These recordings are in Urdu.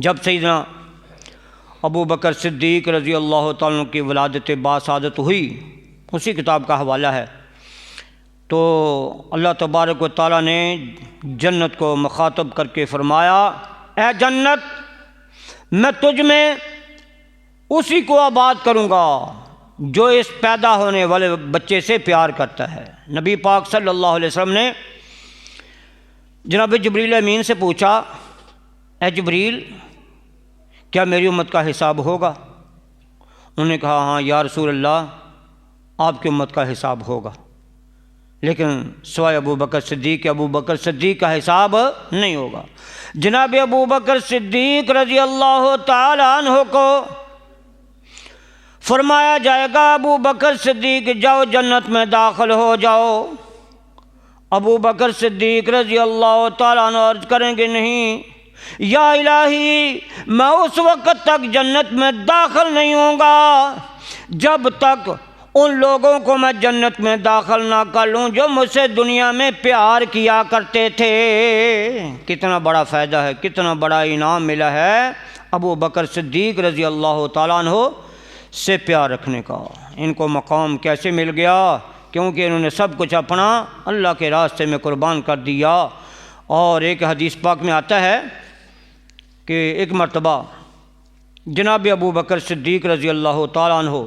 جب سیدنا ابو بکر صدیق رضی اللہ تعالیٰ عنہ کی ولادت باسعادت ہوئی، اسی کتاب کا حوالہ ہے، تو اللہ تبارک و تعالیٰ نے جنت کو مخاطب کر کے فرمایا، اے جنت، میں تجھ میں اسی کو آباد کروں گا جو اس پیدا ہونے والے بچے سے پیار کرتا ہے۔ نبی پاک صلی اللہ علیہ وسلم نے جناب جبریل امین سے پوچھا، اے جبریل، کیا میری امت کا حساب ہوگا؟ انہوں نے کہا، ہاں یا رسول اللہ، آپ کی امت کا حساب ہوگا، لیکن سوائے ابو بکر صدیق، ابو بکر صدیق کا حساب نہیں ہوگا۔ جناب ابو بکر صدیق رضی اللہ تعالی عنہ کو فرمایا جائے گا، ابو بکر صدیق جاؤ جنت میں داخل ہو جاؤ۔ ابو بکر صدیق رضی اللہ تعالیٰ عنہ عرض کریں گے، نہیں یا الہی، میں اس وقت تک جنت میں داخل نہیں ہوں گا جب تک ان لوگوں کو میں جنت میں داخل نہ کر لوں جو مجھ سے دنیا میں پیار کیا کرتے تھے۔ کتنا بڑا فائدہ ہے، کتنا بڑا انعام ملا ہے ابو بکر صدیق رضی اللہ تعالیٰ عنہ سے پیار رکھنے کا۔ ان کو مقام کیسے مل گیا؟ کیونکہ انہوں نے سب کچھ اپنا اللہ کے راستے میں قربان کر دیا۔ اور ایک حدیث پاک میں آتا ہے کہ ایک مرتبہ جناب ابو بکر صدیق رضی اللہ تعالیٰ عنہ،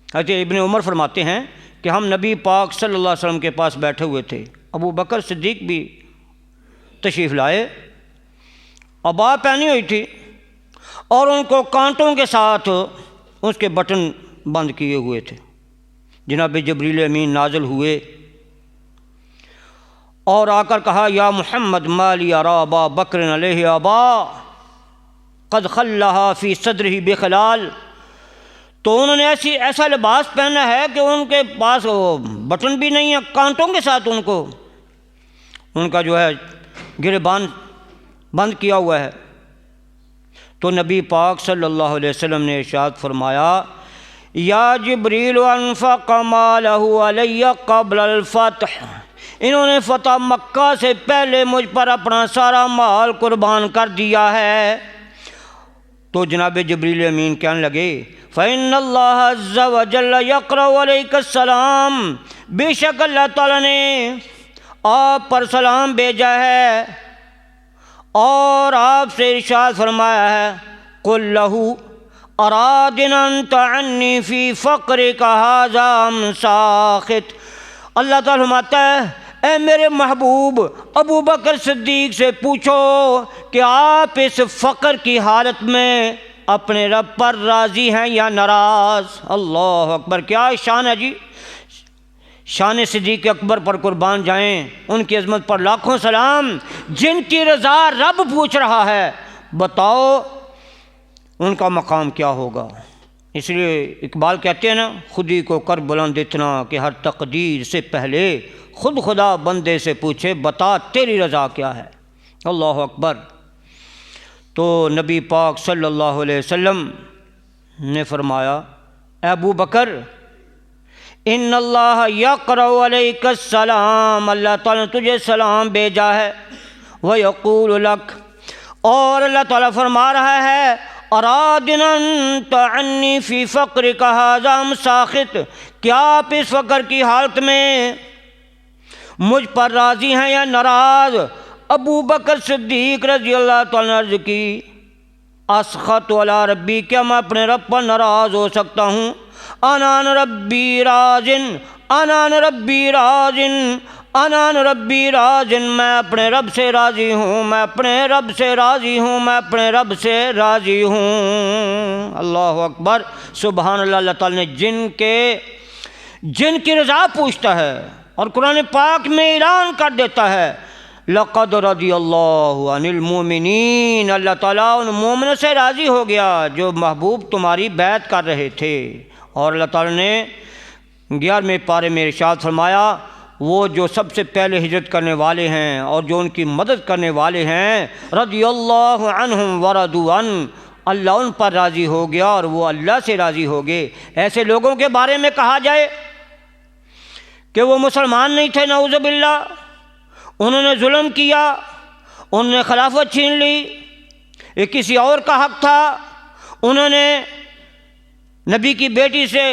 حضرت ابن عمر فرماتے ہیں کہ ہم نبی پاک صلی اللہ علیہ وسلم کے پاس بیٹھے ہوئے تھے، ابو بکر صدیق بھی تشریف لائے، عبا پہنی ہوئی تھی اور ان کو کانٹوں کے ساتھ اس کے بٹن بند کیے ہوئے تھے۔ جناب جبریل امین نازل ہوئے اور آ کر کہا، یا محمد ما لی اری ابا بکر علیہ ابا قد خلھا فی صدرہ بخلال۔ تو انہوں نے ایسا لباس پہنا ہے کہ ان کے پاس وہ بٹن بھی نہیں ہے، کانٹوں کے ساتھ ان کا جو ہے گریبان بند کیا ہوا ہے۔ تو نبی پاک صلی اللہ علیہ وسلم نے ارشاد فرمایا، یا جبریل انفق مالہ علی قبل الفتح، انہوں نے فتح مکہ سے پہلے مجھ پر اپنا سارا مال قربان کر دیا ہے۔ تو جناب جبریل امین کہنے لگے، فإن اللہ عز وجل یقرأ علیک السلام، بے شک اللہ تعالیٰ نے آپ پر سلام بھیجا ہے اور آپ سے ارشاد فرمایا ہے، قل لہ ارادن انت عنی فی فقرک ھذا ام ساخط۔ اللہ تعالیٰ فرماتا ہے، اے میرے محبوب ابو بکر صدیق سے پوچھو کہ آپ اس فقر کی حالت میں اپنے رب پر راضی ہیں یا ناراض۔ اللہ اکبر، کیا شان ہے جی، شان صدیق اکبر پر قربان جائیں، ان کی عظمت پر لاکھوں سلام۔ جن کی رضا رب پوچھ رہا ہے، بتاؤ ان کا مقام کیا ہوگا۔ اس لیے اقبال کہتے ہیں نا، خودی کو کر بلند اتنا کہ ہر تقدیر سے پہلے خود خدا بندے سے پوچھے، بتا تیری رضا کیا ہے۔ اللہ اکبر۔ تو نبی پاک صلی اللہ علیہ وسلم نے فرمایا، اے ابو بکر، ان اللہ یقرأ علیک السلام، اللہ تعالیٰ نے تجھے سلام بھیجا ہے، ویقول لک، اور اللہ تعالیٰ فرما رہا ہے، ارادن انت عنی فی فقرک ھذا ام ساخط، کیا آپ اس فقر کی حالت میں مجھ پر راضی ہیں یا ناراض؟ ابو بکر صدیق رضی اللہ تعالیٰ نے عرض کی، اسخط علی ربی، کیا میں اپنے رب پر ناراض ہو سکتا ہوں؟ انان ربی راضن، انان ربی راضن، انان ربی راضن، میں اپنے رب سے راضی ہوں، میں اپنے رب سے راضی ہوں، میں اپنے رب سے راضی ہوں۔ اللہ اکبر، سبحان اللہ۔ اللہ تعالیٰ نے جن کی رضا پوچھتا ہے اور قرآن پاک میں اعلان کر دیتا ہے، لقد رضی اللہ عن المؤمنین، اللہ تعالیٰ ان مومنوں سے راضی ہو گیا جو محبوب تمہاری بیعت کر رہے تھے۔ اور اللہ تعالیٰ نے 11ویں پارے میں ارشاد فرمایا، وہ جو سب سے پہلے ہجرت کرنے والے ہیں اور جو ان کی مدد کرنے والے ہیں، رضی اللہ عنہم ورضوا عنہ، اللہ ان پر راضی ہو گیا اور وہ اللہ سے راضی ہو گئے۔ ایسے لوگوں کے بارے میں کہا جائے کہ وہ مسلمان نہیں تھے، نعوذ باللہ، انہوں نے ظلم کیا، انہوں نے خلافت چھین لی، یہ کسی اور کا حق تھا، انہوں نے نبی کی بیٹی سے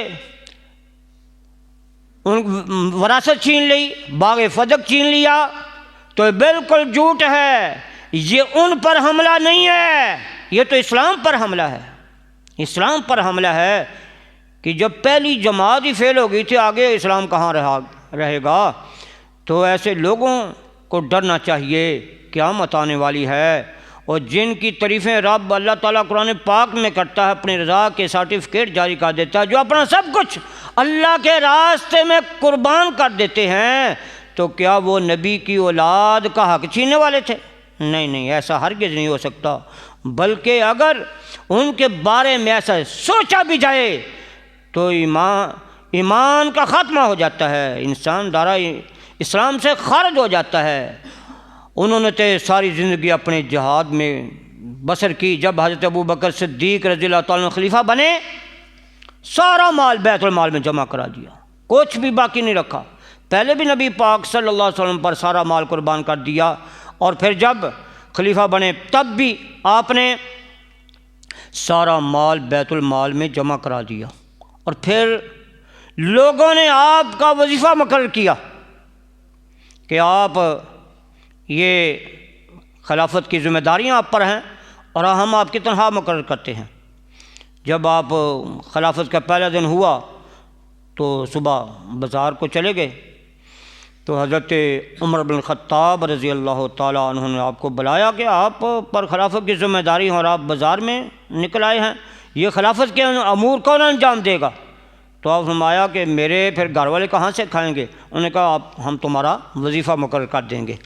وراثت چھین لی، باغ فدق چھین لیا، تو یہ بالکل جھوٹ ہے، یہ ان پر حملہ نہیں ہے، یہ تو اسلام پر حملہ ہے، اسلام پر حملہ ہے کہ جب پہلی جماعت ہی فیل ہو گئی تھی، آگے اسلام کہاں رہے گا؟ تو ایسے لوگوں کو ڈرنا چاہیے، قیامت آنے والی ہے، اور جن کی تعریفیں رب اللہ تعالیٰ قرآن پاک میں کرتا ہے، اپنی رضا کے سرٹیفکیٹ جاری کر دیتا ہے، جو اپنا سب کچھ اللہ کے راستے میں قربان کر دیتے ہیں، تو کیا وہ نبی کی اولاد کا حق چھیننے والے تھے؟ نہیں، ایسا ہرگز نہیں ہو سکتا، بلکہ اگر ان کے بارے میں ایسا سوچا بھی جائے تو ایمان کا خاتمہ ہو جاتا ہے، انسان دارا اسلام سے خارج ہو جاتا ہے۔ انہوں نے تو ساری زندگی اپنے جہاد میں بسر کی، جب حضرت ابوبکر صدیق رضی اللہ تعالیٰ خلیفہ بنے، سارا مال بیت المال میں جمع کرا دیا، کچھ بھی باقی نہیں رکھا۔ پہلے بھی نبی پاک صلی اللہ علیہ وسلم پر سارا مال قربان کر دیا، اور پھر جب خلیفہ بنے تب بھی آپ نے سارا مال بیت المال میں جمع کرا دیا، اور پھر لوگوں نے آپ کا وظیفہ مقرر کیا کہ آپ یہ خلافت کی ذمہ داریاں آپ پر ہیں اور ہم آپ کی تنخواہ مقرر کرتے ہیں۔ جب آپ خلافت کا پہلا دن ہوا تو صبح بازار کو چلے گئے، تو حضرت عمر بن الخطاب رضی اللہ تعالیٰ عنہ نے آپ کو بلایا کہ آپ پر خلافت کی ذمہ داری ہے اور آپ بازار میں نکل آئے ہیں، یہ خلافت کے امور کون انجام دے گا؟ تو آپ فرمایا کہ میرے پھر گھر والے کہاں سے کھائیں گے؟ انہوں نے کہا ہم تمہارا وظیفہ مقرر کر دیں گے۔